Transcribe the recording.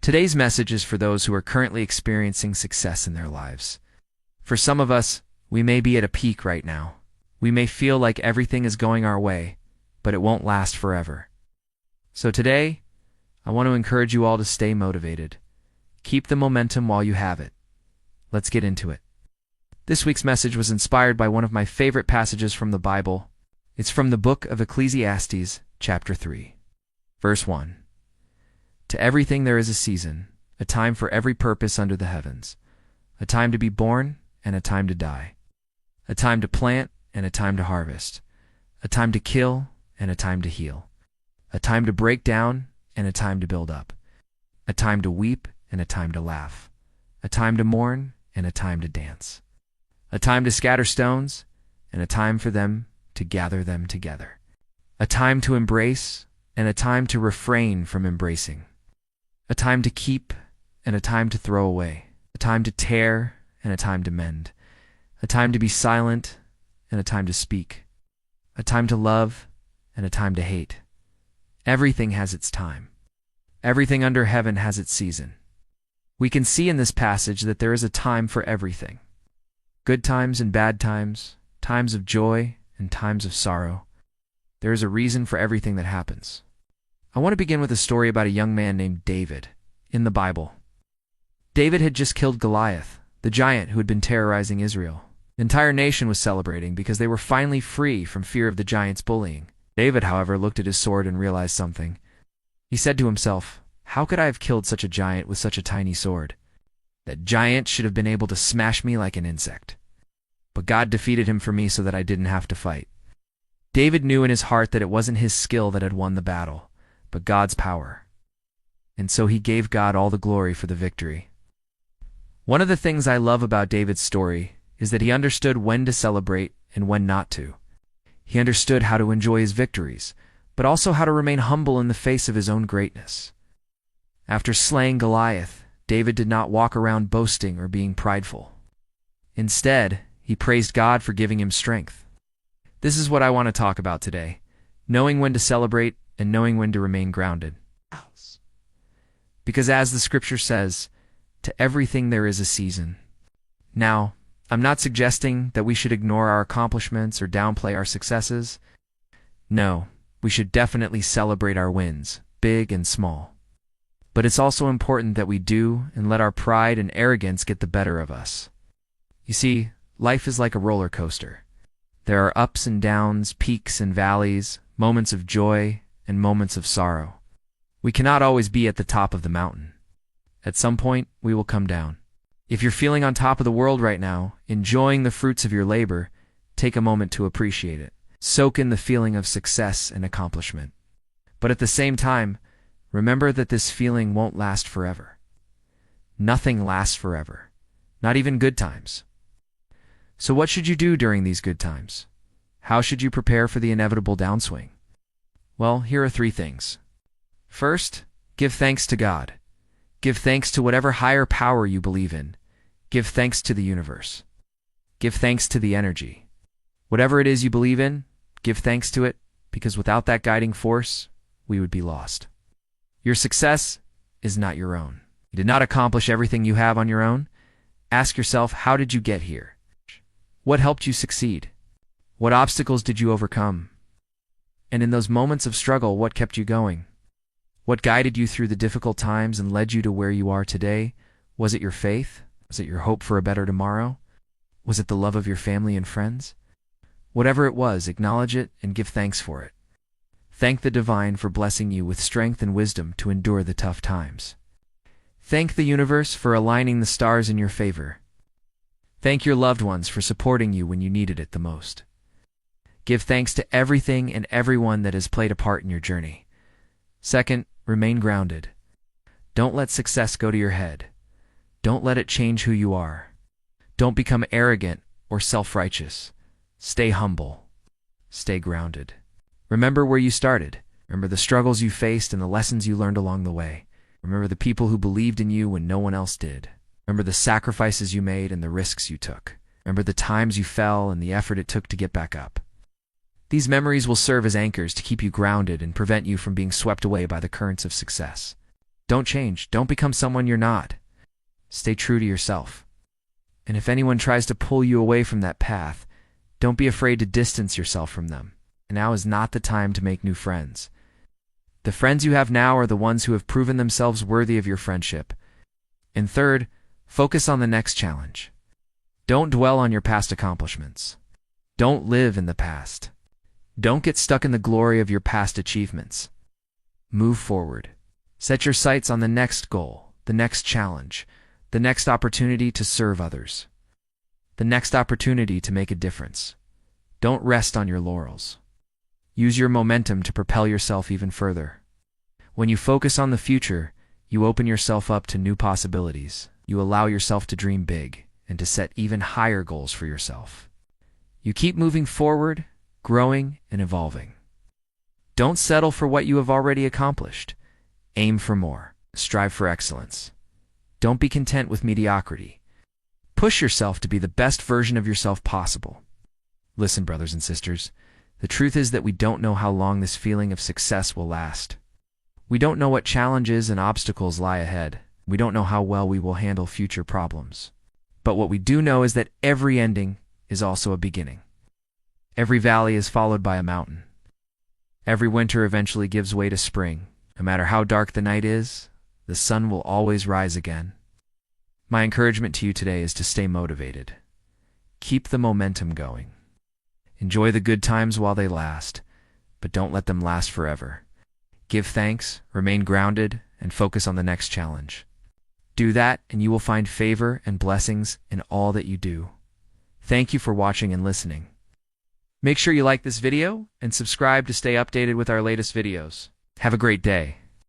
Today's message is for those who are currently experiencing success in their lives. For some of us, we may be at a peak right now. We may feel like everything is going our way, but it won't last forever. So today, I want to encourage you all to stay motivated. Keep the momentum while you have it. Let's get into it. This week's message was inspired by one of my favorite passages from the Bible. It's from the book of Ecclesiastes, chapter 3, verse 1. To everything there is a season, a time for every purpose under the heavens, a time to be born and a time to die, a time to plant and a time to harvest, a time to kill and a time to heal, a time to break down and a time to build up, a time to weep and a time to laugh, a time to mourn and a time to dance, a time to scatter stones and a time for them to gather them together, a time to embrace and a time to refrain from embracing, a time to keep and a time to throw away, a time to tear and a time to mend, a time to be silent and a time to speak, a time to love and a time to hate. Everything has its time. Everything under heaven has its season. We can see in this passage that there is a time for everything. Good times and bad times, times of joy and times of sorrow. There is a reason for everything that happens. I want to begin with a story about a young man named David in the Bible. David had just killed Goliath, the giant who had been terrorizing Israel. The entire nation was celebrating because they were finally free from fear of the giant's bullying. David, however, looked at his sword and realized something. He said to himself, "How could I have killed such a giant with such a tiny sword? That giant should have been able to smash me like an insect. But God defeated him for me so that I didn't have to fight." David knew in his heart that it wasn't his skill that had won the battle, but God's power. And so he gave God all the glory for the victory. One of the things I love about David's story is that he understood when to celebrate and when not to. He understood how to enjoy his victories, but also how to remain humble in the face of his own greatness. After slaying Goliath, David did not walk around boasting or being prideful. Instead, he praised God for giving him strength. This is what I want to talk about today: knowing when to celebrate and knowing when to remain grounded. Because as the scripture says, to everything there is a season. Now, I'm not suggesting that we should ignore our accomplishments or downplay our successes. No, we should definitely celebrate our wins, big and small. But it's also important that we do and let our pride and arrogance get the better of us. You see, life is like a roller coaster. There are ups and downs, peaks and valleys, moments of joy and moments of sorrow. We cannot always be at the top of the mountain. At some point, we will come down. If you're feeling on top of the world right now, enjoying the fruits of your labor, take a moment to appreciate it. Soak in the feeling of success and accomplishment. But at the same time, remember that this feeling won't last forever. Nothing lasts forever, not even good times. So what should you do during these good times? How should you prepare for the inevitable downswing? Well, here are 3 things. First, give thanks to God. Give thanks to whatever higher power you believe in. Give thanks to the universe. Give thanks to the energy. Whatever it is you believe in, give thanks to it, because without that guiding force, we would be lost. Your success is not your own. You did not accomplish everything you have on your own. Ask yourself, how did you get here? What helped you succeed? What obstacles did you overcome? And in those moments of struggle, what kept you going? What guided you through the difficult times and led you to where you are today? Was it your faith? Was it your hope for a better tomorrow? Was it the love of your family and friends? Whatever it was, acknowledge it and give thanks for it. Thank the divine for blessing you with strength and wisdom to endure the tough times. Thank the universe for aligning the stars in your favor. Thank your loved ones for supporting you when you needed it the most. Give thanks to everything and everyone that has played a part in your journey. Second, remain grounded. Don't let success go to your head. Don't let it change who you are. Don't become arrogant or self-righteous. Stay humble. Stay grounded. Remember where you started. Remember the struggles you faced and the lessons you learned along the way. Remember the people who believed in you when no one else did. Remember the sacrifices you made and the risks you took. Remember the times you fell and the effort it took to get back up. These memories will serve as anchors to keep you grounded and prevent you from being swept away by the currents of success. Don't change. Don't become someone you're not. Stay true to yourself. And if anyone tries to pull you away from that path, don't be afraid to distance yourself from them. Now is not the time to make new friends. The friends you have now are the ones who have proven themselves worthy of your friendship. And third, focus on the next challenge. Don't dwell on your past accomplishments. Don't live in the past. Don't get stuck in the glory of your past achievements. Move forward. Set your sights on the next goal, the next challenge, the next opportunity to serve others, the next opportunity to make a difference. Don't rest on your laurels. Use your momentum to propel yourself even further. When you focus on the future, you open yourself up to new possibilities. You allow yourself to dream big and to set even higher goals for yourself. You keep moving forward, growing, and evolving. Don't settle for what you have already accomplished. Aim for more. Strive for excellence. Don't be content with mediocrity. Push yourself to be the best version of yourself possible. Listen, brothers and sisters, the truth is that we don't know how long this feeling of success will last. We don't know what challenges and obstacles lie ahead. We don't know how well we will handle future problems. But what we do know is that every ending is also a beginning. Every valley is followed by a mountain. Every winter eventually gives way to spring. No matter how dark the night is, the sun will always rise again. My encouragement to you today is to stay motivated. Keep the momentum going. Enjoy the good times while they last, but don't let them last forever. Give thanks, remain grounded, and focus on the next challenge. Do that, and you will find favor and blessings in all that you do. Thank you for watching and listening. Make sure you like this video and subscribe to stay updated with our latest videos. Have a great day.